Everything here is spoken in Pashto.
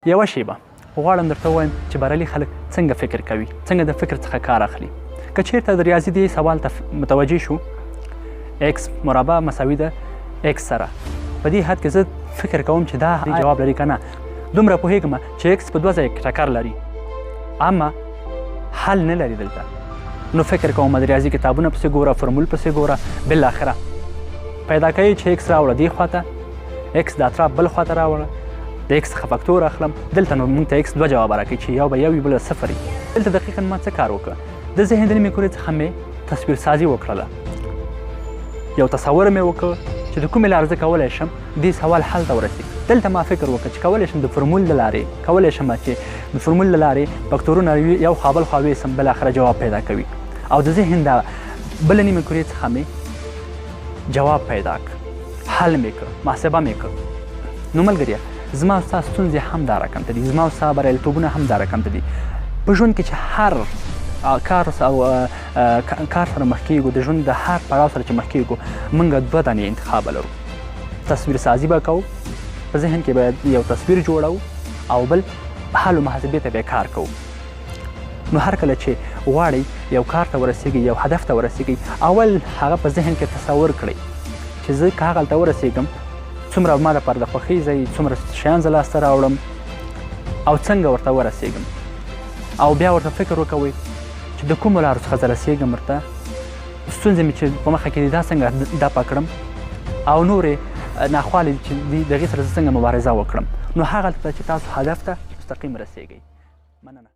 یوه شیبه غواړم درته ووایم چې بریالي خلک څنګه فکر کوي، څنګه د فکر څخه کار اخلي. که چیرته د ریاضي دې سوال ته متوجه شو، ایکس مربع مساوي ده ایکس سره، په دې حد کې زه فکر کوم چې دا جواب لري که نه. دومره پوهېږم چې ایکس په دوه ځایه کې ټکر لري اما حل نه لري دلته. نو فکر کوم د ریاضي کتابونه پسې ګوره، فرمول پسې ګوره، بالاخره پیدا کوي چې ایکس راوړه دې خواته، ایکس د اطراف بل خواته راوړه، د ایکس څخه فکتور اخلم. دلته نو موږ ته ایکس دوه جواب راکوي چې یو به یو وي بل به صفر وي. دلته دقیقا ما څه کار وکړه؟ د ذهن د نیمې کورې څخه مې تصویر سازي وکړله، یو تصور مې وکړ چې د کومې لارې زه کولی شم دې سوال حل ته ورسېږم. دلته ما فکر وکړ چې کولی شم د فرمول له لارې کولی شم چې د فرمول له لارې فکتورونه یو خوا بل خوا ویسم، بالاخره جواب پیدا کوي. او د ذهن د بله نیمې کورې څخه مې جواب پیدا کړ، حل مې کړ، محاسبه مې کړ. نو ملګریه، زما او ستا ستونزې هم دا رقم ته دي، زما او ستا بریالیتوبونه هم دا رقم ته دي. په ژوند کې چې هر کار سره مخ کېږو، د ژوند د هر پړاو سره چې مخ کېږو، موږ دوه دانې انتخاب لرو. تصویر سازي به کوو، په ذهن کې به یو تصویر جوړو، او بل حل و محاسبې ته به کار کوو. نو هر کله چې غواړئ یو کار ته ورسیږئ، یو هدف ته ورسیږئ، اول هغه په ذهن کې تصور کړئ چې زه که هغلته ورسیږم څومره ما دپاره د خوښۍ ځای، څومره شیان زه لاسته راوړم او څنګه ورته ورسیږم. او بیا ورته فکر وکوئ چې د کومو لارو څخه زه رسیږم ورته، ستونزې مې چې په مخه کې دي دا څنګه دفع کړم، او نورې ناخوالې چې دي د هغې سره زه څنګه مبارزه وکړم. نو هغلته چې تاسو هدف ته مستقیم رسیږئ. مننه.